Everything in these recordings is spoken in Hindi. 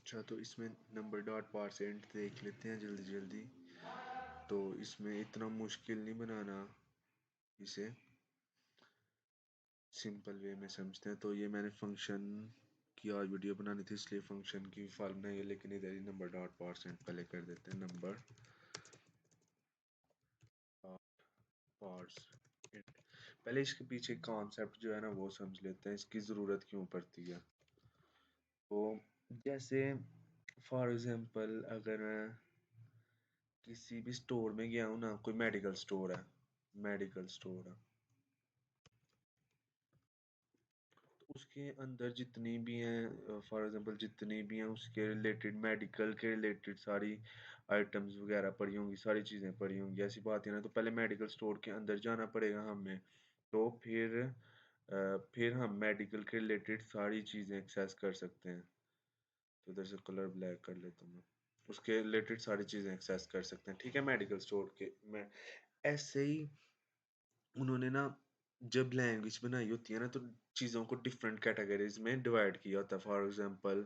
अच्छा, तो इसमें नंबर डॉट परसेंट देख लेते हैं जल्दी जल्दी। तो इसमें इतना मुश्किल नहीं बनाना, इसे सिंपल वे में समझते हैं। तो ये मैंने फंक्शन की आज वीडियो बनानी थी, इसलिए फंक्शन की फाइल बनाई है, लेकिन इधर ही नंबर डॉट परसेंट पहले कर देते हैं। नंबर परसेंट, पहले इसके पीछे कॉन्सेप्ट जो है ना वो समझ लेते हैं, इसकी ज़रूरत क्यों पड़ती है। तो जैसे फॉर एग्जांपल अगर मैं किसी भी स्टोर में गया हूँ ना, कोई मेडिकल स्टोर है, मेडिकल स्टोर है, तो उसके अंदर जितनी भी हैं, फॉर एग्जांपल जितनी भी हैं उसके रिलेटेड, मेडिकल के रिलेटेड सारी आइटम्स वगैरह पड़ी होंगी, सारी चीज़ें पड़ी होंगी, ऐसी बात है ना। तो पहले मेडिकल स्टोर के अंदर जाना पड़ेगा हमें, तो फिर हम मेडिकल के रिलेटेड सारी चीज़ें एक्सेस कर सकते हैं। तो इधर से कलर ब्लैक कर लेता हूँ मैं, उसके रिलेटेड सारी चीज़ें एक्सेस कर सकते हैं, ठीक है, मेडिकल स्टोर के में। ऐसे ही उन्होंने ना जब लैंग्वेज बनाई होती है ना, तो चीज़ों को डिफरेंट कैटेगरीज में डिवाइड किया होता है। फॉर एग्जांपल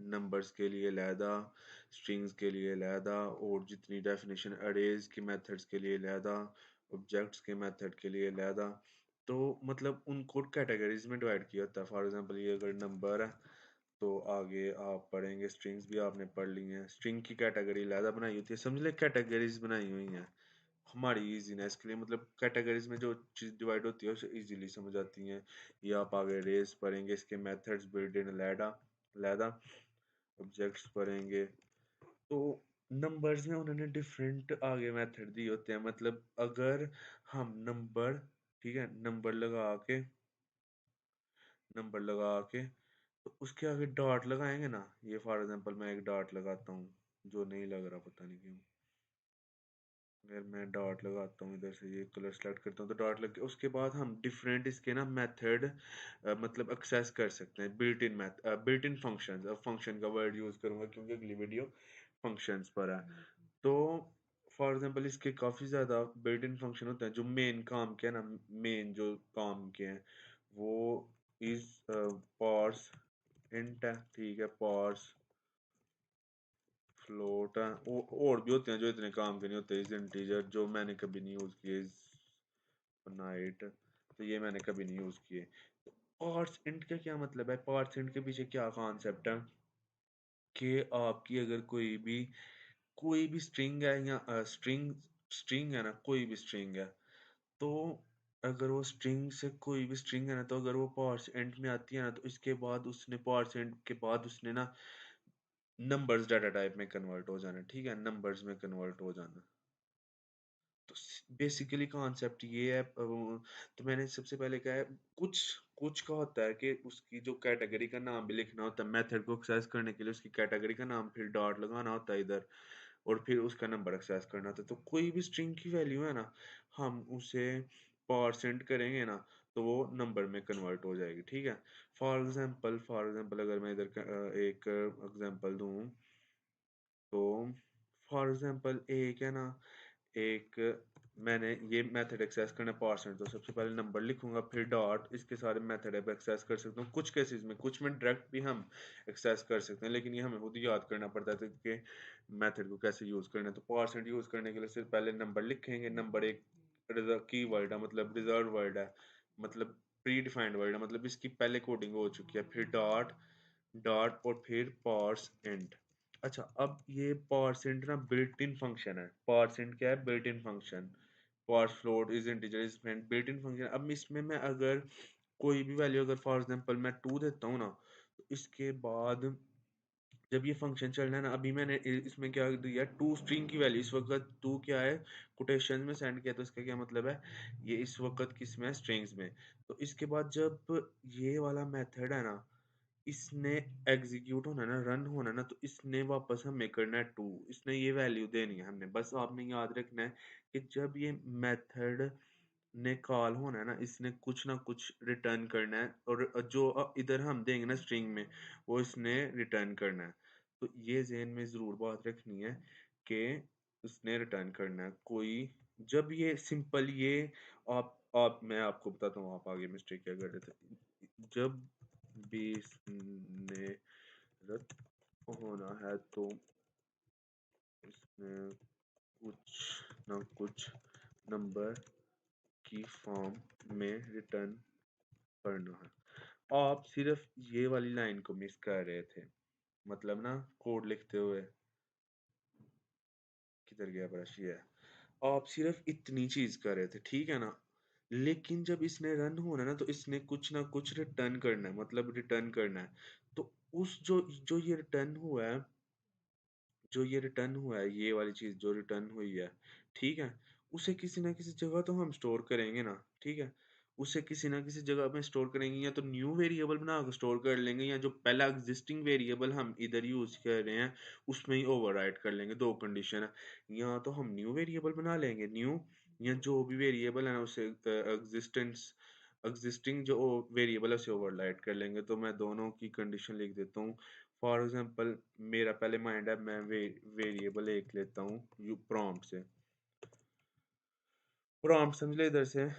नंबर्स के लिए अलहदा, स्ट्रिंग्स के लिए अलहदा, और जितनी डेफिनेशन अरेज के मेथड्स के लिए अलहदा, ऑब्जेक्ट्स के मेथड के लिए अलहदा। तो मतलब उनको कैटेगरीज में डिवाइड किया होता है। फॉर एग्जांपल ये अगर नंबर है, तो आगे आप पढ़ेंगे, स्ट्रिंग्स भी आपने पढ़ ली हैं, स्ट्रिंग की कैटेगरी अलहदा बनाई होती है, समझ ले, कैटेगरीज बनाई हुई हैं हमारी इजीनेस के लिए। मतलब कैटेगरीज में जो चीज़ डिवाइड होती है उसे इजीली समझ आती हैं। ये आप आगे रेस पढ़ेंगे, इसके मेथड्स बिल्ड इन लैडा लैदा, ऑब्जेक्ट्स पढ़ेंगे। तो नंबर्स में उन्होंने डिफरेंट आगे मेथड दिए होते हैं। मतलब अगर हम नंबर, ठीक है, नंबर लगा के तो उसके आगे डॉट लगाएंगे ना, ये फॉर एग्जांपल मैं एक डॉट लगाता हूँ, जो नहीं लग रहा पता नहीं क्यों, अगर मैं डॉट लगाता हूँ इधर से, ये कलर सेलेक्ट करता हूँ तो डॉट लग गया। उसके बाद हम डिफरेंट इसके ना मेथड मतलब एक्सेस कर सकते हैं, बिल्ट इन फंक्शंस। अब फंक्शन का वर्ड यूज करूंगा क्योंकि अगली वीडियो फंक्शंस पर है। तो फॉर एग्जांपल इसके काफ़ी ज़्यादा बिल्ट इन फंक्शन होते हैं जो मेन काम के है ना, मेन जो काम के हैं वो इज पार्स इंट है, ठीक है, पार्स फ्लोट है, और भी होते हैं जो इतने काम के नहीं होते। इज इंटीजर जो मैंने कभी नहीं यूज किए, इज नाइट, तो ये मैंने कभी नहीं यूज किए। तो पार्स इंट का क्या मतलब है, पार्स इंट के पीछे क्या कॉन्सेप्ट है कि आपकी अगर कोई भी स्ट्रिंग है, या स्ट्रिंग स्ट्रिंग है ना, कोई भी स्ट्रिंग है, तो अगर वो स्ट्रिंग से कोई भी स्ट्रिंग है ना, तो अगर वो पार्स इंट में आती है ना, तो इसके बाद उसने पार्स इंट के बाद उसने ना नंबर्स डाटा टाइप में कन्वर्ट हो जाना, ठीक है, नंबर्स में कन्वर्ट हो जाना। तो बेसिकली कॉन्सेप्ट ये है। तो मैंने सबसे पहले क्या है, कुछ कुछ का होता है कि उसकी जो कैटेगरी का नाम भी लिखना होता है, मेथड को एक्सेस करने के लिए उसकी कैटेगरी का नाम, फिर डॉट लगाना होता है इधर, और फिर उसका नंबर एक्सेस करना होता है। तो कोई भी स्ट्रिंग की वैल्यू है ना, हम उसे परसेंट करेंगे ना, तो वो नंबर में कन्वर्ट हो जाएगी, ठीक है। फॉर एग्जांपल अगर मैं इधर एक एग्जांपल दूं, तो फॉर एग्जांपल एक है ना, एक मैंने ये मेथड एक्सेस करना परसेंट, तो सबसे पहले नंबर लिखूंगा, फिर डॉट, इसके सारे मेथड अब एक्सेस कर सकता हूँ। कुछ केसेस में, कुछ में डायरेक्ट भी हम एक्सेस कर सकते हैं, लेकिन ये हमें खुद याद करना पड़ता है कि मेथड को कैसे यूज करना है। तो परसेंट यूज करने के लिए सिर्फ पहले नंबर लिखेंगे, नंबर एक की वर्ड है, मतलब रिजर्व वर्ड है, मतलब प्री डिफाइंड वर्ड है, मतलब इसकी पहले कोडिंग हो चुकी है, फिर डॉट डॉट और फिर पार्स इंट। अच्छा, अब ये पार्स इंट ना बिल्ट इन फंक्शन है। पार्स इंट क्या है, built in function. Parse float is integer is built in function. अब इसमें मैं अगर कोई भी वैल्यू, अगर फॉर एग्जांपल मैं 2 देता हूँ ना, तो इसके बाद जब ये फंक्शन चल रहा है ना, अभी मैंने इसमें क्या दिया, टू स्ट्रिंग की वैल्यू, इस वक्त टू क्या है, कोटेशन में सेंड किया, तो इसका क्या मतलब है, ये इस वक्त किस में है, स्ट्रिंग्स में। तो इसके बाद जब ये वाला मेथड है ना, इसने एग्जीक्यूट होना ना, रन होना ना, तो इसने वापस हमें करना है टू, इसने ये वैल्यू देनी है हमने। बस आपने याद रखना है कि जब ये मेथड ने कॉल होना है ना, इसने कुछ ना कुछ रिटर्न करना है, और जो इधर हम देंगे ना स्ट्रिंग में, वो इसने रिटर्न करना है। तो ये ज़हन में ज़रूर बात रखनी है कि उसने रिटर्न करना है कोई, जब ये सिंपल ये आप मैं आपको बताता हूँ आप आगे मिस्टेक क्या कर रहे थे। जब भी इसने होना है तो इसमें कुछ ना कुछ नंबर की फॉर्म में रिटर्न करना है। आप सिर्फ ये वाली लाइन को मिस कर रहे थे, मतलब ना कोड लिखते हुए, किधर गया ब्रश, ये है। आप सिर्फ इतनी चीज कर रहे थे, ठीक है ना। लेकिन जब इसने रन होना है ना, तो इसने कुछ ना कुछ रिटर्न करना है, मतलब रिटर्न करना है। तो उस जो जो ये रिटर्न हुआ है, जो ये रिटर्न हुआ है, ये वाली चीज जो रिटर्न हुई है, ठीक है, उसे किसी ना किसी जगह तो हम स्टोर करेंगे ना, ठीक है। उसे किसी ना किसी जगह में स्टोर करेंगे, या तो न्यू वेरिएबल बना के स्टोर कर लेंगे, या जो पहला एग्जिस्टिंग वेरिएबल हम इधर यूज कर रहे हैं उसमें ही ओवरराइट कर लेंगे। दो कंडीशन है, या तो हम न्यू वेरिएबल बना लेंगे न्यू, या जो भी वेरिएबल है ना उसे एग्जिस्टिंग जो वेरिएबल है उसे ओवरराइट कर लेंगे। तो मैं दोनों की कंडीशन लिख देता हूँ। फॉर एग्जाम्पल मेरा पहले माइंड है, मैं वेरिएबल एक लेता हूँ यू प्रॉम्प्ट से। प्रॉम्प्ट समझ ले, इधर से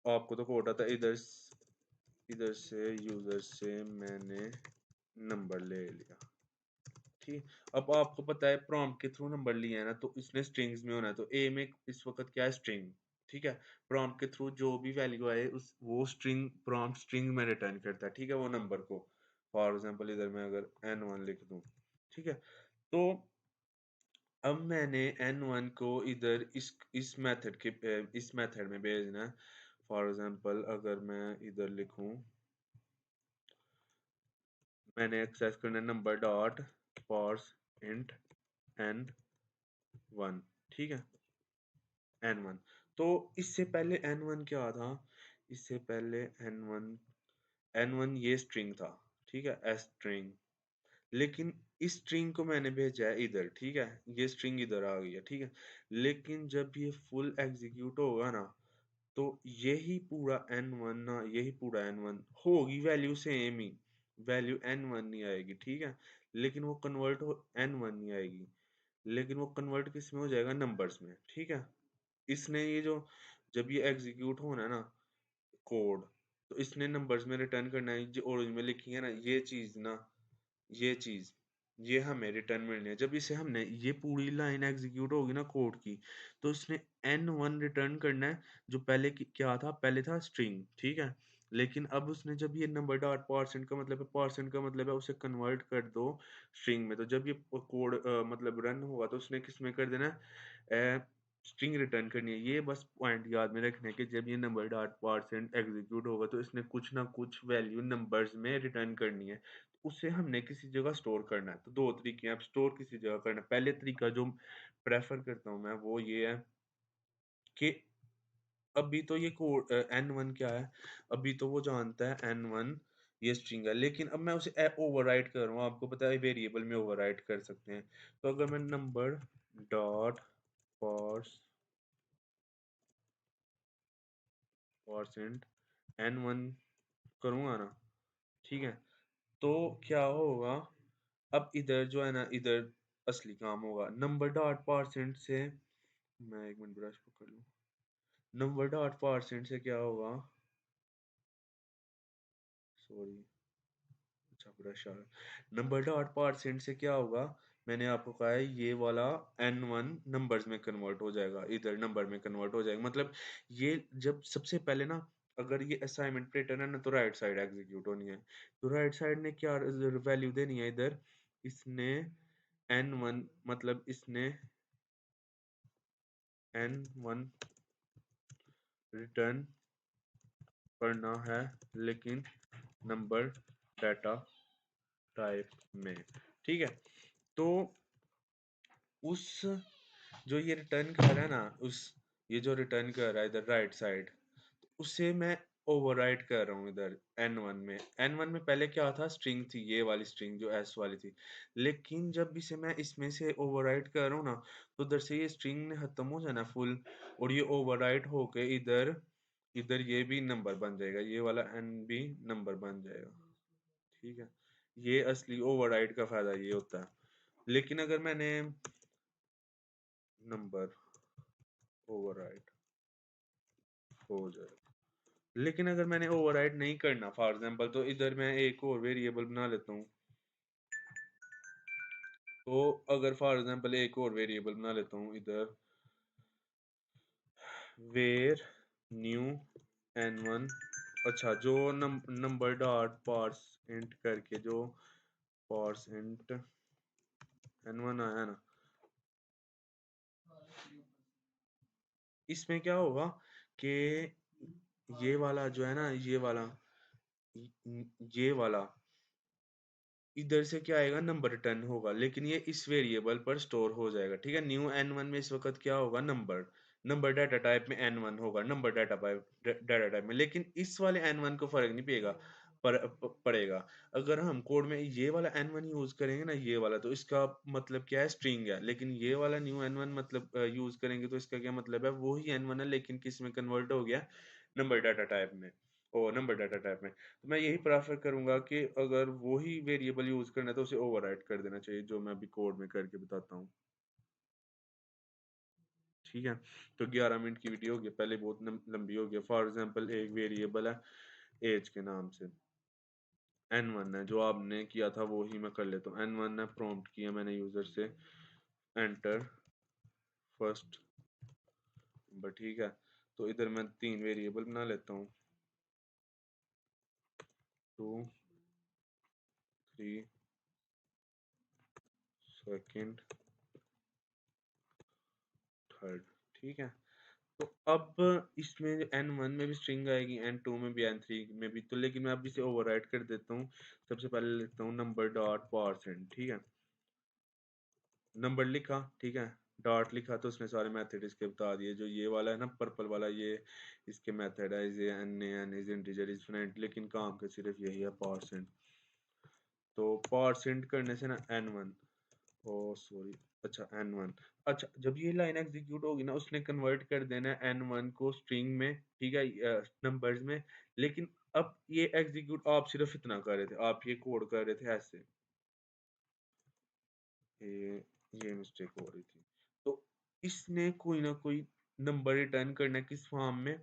आपको तो कोड आता है, इधर से यूजर से मैंने नंबर ले लिया, ठीक। अब आपको पता है प्रॉम्प्ट के थ्रू नंबर लिया है ना, तो इसने स्ट्रिंग्स में होना है। तो ए में इस वक्त क्या है, स्ट्रिंग, ठीक है। प्रॉम्प्ट के थ्रू जो भी वैल्यू आए उस वो स्ट्रिंग, प्रॉम्प्ट स्ट्रिंग में रिटर्न करता है, ठीक है, वो नंबर को। फॉर एग्जाम्पल इधर मैं अगर n1 लिख दूं, ठीक है। तो अब मैंने n1 को इधर इस मेथड के इस मेथड में भेजना है। फॉर एग्जांपल अगर मैं इधर लिखूं, मैंने एक्सेस करना number dot parse int n1, ठीक है, n1। तो इससे पहले n1 क्या था, इससे पहले n1 ये स्ट्रिंग था, ठीक है, एस स्ट्रिंग। लेकिन इस स्ट्रिंग को मैंने भेजा है इधर, ठीक है, ये स्ट्रिंग इधर आ गई है, ठीक है। लेकिन जब ये फुल एग्जीक्यूट होगा ना, तो यही पूरा n1 होगी वैल्यू सेम ही, वैल्यू n1 नहीं आएगी, ठीक है। लेकिन वो कन्वर्ट हो n1 नहीं आएगी, लेकिन वो कन्वर्ट किस में हो जाएगा, नंबर्स में, ठीक है। इसने ये जो जब ये एग्जीक्यूट होना है ना कोड, तो इसने नंबर्स में रिटर्न करना है, जो ओरिजिन में लिखी है ना ये चीज ना, ये चीज, ये हमें रिटर्न मिलनी है। जब इसे हमने ये पूरी लाइन एग्जीक्यूट होगी ना कोड की, तो इसने n1 रिटर्न करना है, जो पहले क्या था, पहले था स्ट्रिंग, ठीक है। लेकिन अब उसने जब ये नंबर डॉट परसेंट का मतलब है, परसेंट का मतलब है उसे कन्वर्ट कर दो स्ट्रिंग में। तो जब ये कोड मतलब रन होगा, तो उसने किस में कर देना है, स्ट्रिंग रिटर्न करनी है। ये बस पॉइंट याद में रखने के, जब ये नंबर डॉट परसेंट एग्जीक्यूट होगा तो इसने कुछ ना कुछ वैल्यू नंबर्स में रिटर्न करनी है, उसे हमने किसी जगह स्टोर करना है। तो दो तरीके हैं, आप स्टोर किसी जगह करना है। पहले तरीका जो प्रेफर करता हूँ मैं वो ये है कि अभी तो ये कोड n1 क्या है, अभी तो वो जानता है n1 ये स्ट्रिंग है, लेकिन अब मैं उसे ओवरराइट कर रहा हूँ। आपको पता है वेरिएबल में ओवरराइट कर सकते हैं। तो अगर मैं नंबर डॉट परसेंट n1 करूँगा ना, ठीक है, तो क्या होगा, अब इधर जो है ना, इधर असली काम होगा। नंबर डॉट परसेंट से, मैं एक मिनट ब्रश पकड़ लूँ। नंबर डॉट परसेंट से क्या होगा, सॉरी, अच्छा ब्रश आ गया। नंबर डॉट परसेंट से क्या होगा, मैंने आपको कहा है ये वाला n1 नंबर्स में कन्वर्ट हो जाएगा, इधर नंबर में कन्वर्ट हो जाएगा। मतलब ये जब सबसे पहले ना, अगर ये असाइनमेंट पैटर्न है ना, तो राइट साइड एग्जीक्यूट होनी है। तो राइट साइड ने क्या वैल्यू देनी है इधर, इसने n1 मतलब इसने n1 रिटर्न करना है, लेकिन नंबर डाटा टाइप में, ठीक है। तो उस जो ये रिटर्न कर रहा है ना, उस ये जो रिटर्न कर रहा है इधर राइट साइड, उसे मैं ओवरराइट कर रहा हूँ इधर n1 में। n1 में पहले क्या था, स्ट्रिंग थी, ये वाली स्ट्रिंग जो s वाली थी। लेकिन जब इसे मैं इसमें से ओवरराइट कर रहा हूँ ना, तो उधर से ये स्ट्रिंग ने खत्म हो जाना फुल, और ये ओवरराइट होके इधर इधर ये भी नंबर बन जाएगा, ये वाला n भी नंबर बन जाएगा, ठीक है। ये असली ओवरराइट का फायदा ये होता है। लेकिन अगर मैंने नंबर ओवरराइट हो जाए, लेकिन अगर मैंने ओवरराइड नहीं करना फॉर एग्जांपल, तो इधर मैं एक और वेरिएबल बना लेता हूँ, तो अगर फॉर एग्जांपल एक और वेरिएबल बना लेता हूँ इधर, वेर न्यू n1, अच्छा जो नंबर डॉट पार्स इंट करके जो पार्स इंट n1 आया ना, इसमें क्या होगा कि ये वाला जो है ना, ये वाला इधर से क्या आएगा, नंबर रिटर्न होगा, लेकिन ये इस वेरिएबल पर स्टोर हो जाएगा। ठीक है, न्यू n1 में इस वक्त क्या होगा, नंबर, नंबर डाटा टाइप में n1 होगा, नंबर डाटा टाइप में, लेकिन इस वाले n1 को फर्क नहीं पड़ेगा, पड़ेगा। अगर हम कोड में ये वाला n1 यूज करेंगे ना, ये वाला, तो इसका मतलब क्या है, स्ट्रिंग है, लेकिन ये वाला न्यू n1 मतलब यूज करेंगे तो इसका क्या मतलब है, वो ही n1 है लेकिन किस में कन्वर्ट हो गया, नंबर डाटा टाइप में, ओ नंबर डाटा टाइप में। तो मैं यही प्रेफर करूंगा कि अगर वही वेरिएबल यूज करना है तो उसे ओवरराइट कर देना चाहिए, जो मैं अभी कोड में करके बताता हूँ। ठीक है, तो 11 मिनट की वीडियो हो गई, पहले बहुत लंबी हो गई। फॉर एग्जांपल एक वेरिएबल है एज के नाम से, n1 है, जो आपने किया था वो ही मैं कर लेता हूँ। n1 है, प्रॉम्प्ट किया मैंने यूजर से, एंटर फर्स्ट नंबर। ठीक है, तो इधर मैं 3 वेरिएबल बना लेता हूँ, 2 3 सेकंड थर्ड। ठीक है, तो अब इसमें n1 में भी स्ट्रिंग आएगी, n2 में भी, n3 में भी, तो लेकिन मैं अब इसे ओवरराइट कर देता हूँ। सबसे पहले लिखता हूँ नंबर डॉट परसेंट। ठीक है, नंबर लिखा, ठीक है, डॉट लिखा, तो उसने सारे मेथड इसके बता दिए। जो ये वाला है ना, पर्पल वाला, ये इसके मेथड है, is N N is integer is finite, लेकिन काम का सिर्फ यही है, परसेंट। तो परसेंट करने से ना n1, ओ सॉरी, अच्छा n1, अच्छा जब ये लाइन एग्जीक्यूट होगी ना, उसने कन्वर्ट कर देना है n1 को स्ट्रिंग में, ठीक है, नंबर्स में। लेकिन अब ये एग्जीक्यूट आप सिर्फ इतना कर रहे थे, आप ये कोड कर रहे थे ऐसे, ये ये मिस्टेक हो रही थी। तो इसने कोई ना कोई नंबर रिटर्न करना है, किस फॉर्म में,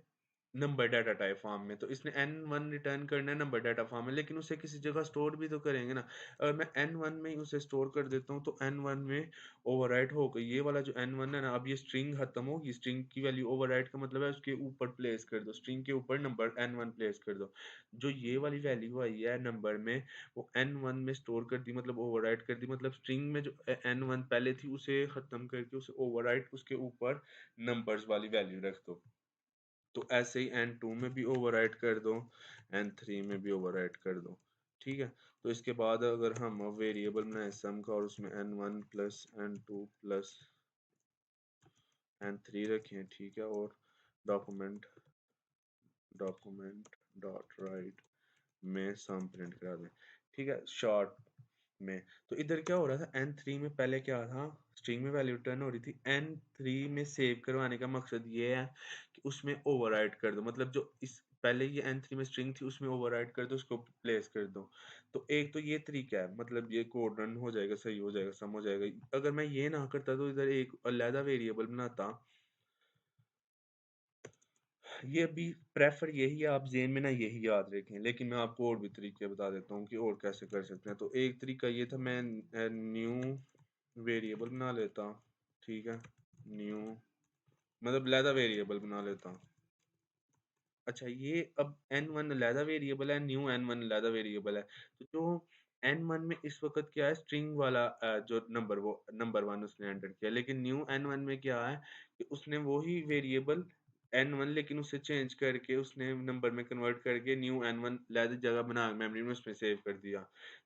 नंबर डाटा टाइप फॉर्म में। तो इसने n1 रिटर्न करना है नंबर डाटा फॉर्म में, लेकिन उसे किसी जगह स्टोर भी तो करेंगे ना। अगर मैं n1 में ही उसे स्टोर कर देता हूँ तो n1 में ओवरराइट हो गई, ये वाला जो n1 है ना, अब ये स्ट्रिंग खत्म होगी, स्ट्रिंग की वैल्यू, ओवरराइट का मतलब है उसके ऊपर प्लेस कर दो, स्ट्रिंग के ऊपर नंबर n1 प्लेस कर दो। जो ये वाली वैल्यू आई है नंबर में, वो n1 में स्टोर कर दी, मतलब ओवरराइट कर दी, मतलब स्ट्रिंग में जो n1 पहले थी उसे खत्म करके उसे ओवरराइट, उसके ऊपर नंबर्स वाली वैल्यू रख दो। तो ऐसे ही n2 में भी ओवरराइट कर दो, n3 में भी ओवरराइट कर दो। ठीक है, तो इसके बाद अगर हम वेरिएबल बनाए सम का, और उसमें n1 plus n2 plus n3 रखें, ठीक है, और डॉक्यूमेंट डॉक्यूमेंट डॉट राइट में सम प्रिंट करा दें। ठीक है, शॉर्ट में। तो इधर क्या हो रहा था, n3 में पहले क्या था, स्ट्रिंग में वैल्यू रिटर्न हो रही थी, n3 में सेव करवाने का मकसद ये है कि उसमें ओवरराइट कर दो, मतलब जो इस पहले ये n3 में स्ट्रिंग थी उसमें ओवरराइट कर दो, उसको प्लेस कर दो। तो एक तो ये तरीका है, मतलब ये कोड रन हो जाएगा, सही हो जाएगा, सम हो जाएगा। अगर मैं ये ना करता तो इधर एक अलग वेरिएबल बनाता, ये भी प्रेफर यही है, आप जेन में ना यही याद रखें, लेकिन मैं आपको और भी तरीके बता देता हूँ कि और कैसे कर सकते हैं। तो एक तरीका ये था, मैं न्यू वेरिएबल बना लेता, ठीक है, न्यू मतलब लैदा वेरिएबल बना लेता। अच्छा, ये अब n1 लैदा वेरिएबल है, न्यू n1 लैदा वेरिएबल है। तो जो n1 में इस वक्त क्या है, स्ट्रिंग वाला जो नंबर, वो नंबर 1 उसने एंटर किया, लेकिन न्यू n1 में क्या है कि उसने वही वेरिएबल n1, लेकिन उसे चेंज करके उसने नंबर में कन्वर्ट करके न्यू n1 लैदा जगह बना मेमोरी में उसमें सेव कर दिया।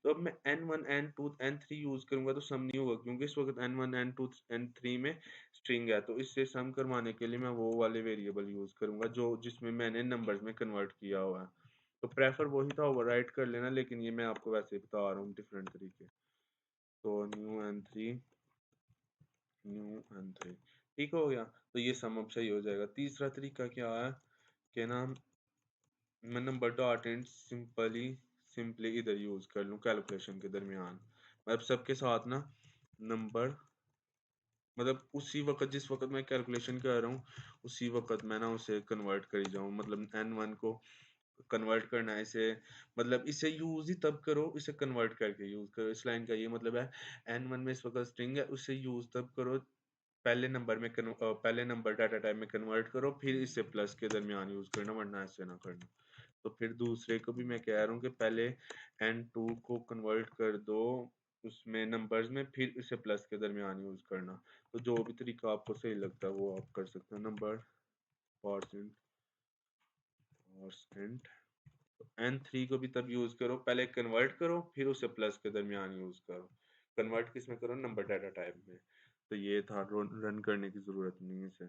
तो अब मैं n1 n2 n3 यूज करूंगा तो सम नहीं होगा, क्योंकि इस वक्त n1 n2 n3 में स्ट्रिंग है। तो इससे सम करवाने के लिए मैं वो वाले वेरिएबल यूज करूंगा जो जिसमें मैंने नंबर्स में कन्वर्ट किया हुआ है। तो प्रेफर वही था, ओवरराइट कर लेना, लेकिन ये मैं आपको वैसे ही बता रहा हूँ डिफरेंट तरीके। तो न्यू एन थ्री ठीक हो गया, तो ये सम अब सही हो जाएगा। तीसरा तरीका क्या है कि ना, मैं नंबर डॉट एंड सिंपली इधर यूज कर लूँ कैलकुलेशन के दरमियान, मतलब सबके साथ ना नंबर, मतलब उसी वक्त जिस वक्त मैं कैलकुलेशन कर रहा हूँ उसी वक्त मैं ना उसे कन्वर्ट करी जाऊँ, मतलब n1 को कन्वर्ट करना है इसे, मतलब इसे यूज ही तब करो, इसे कन्वर्ट करके यूज करो। इस लाइन का ये मतलब है n1 में इस वक्त स्ट्रिंग है, उसे यूज तब करो पहले नंबर डाटा टाइप में कन्वर्ट करो, फिर इसे प्लस के दरमियान यूज करना, वरना ऐसे ना करना। तो फिर दूसरे को भी मैं कह रहा हूँ कि पहले n2 को कन्वर्ट कर दो उसमें नंबर्स में, फिर इसे प्लस के दरमियान यूज करना। तो जो भी तरीका आपको सही लगता है वो आप कर सकते हो। नंबर परसेंट परसेंट n3 को भी तब यूज करो, पहले कन्वर्ट करो फिर उसे प्लस के दरमियान यूज करो। कन्वर्ट किस में करो? नंबर डाटा टाइप में। तो ये था, रन करने की जरूरत नहीं है इसे।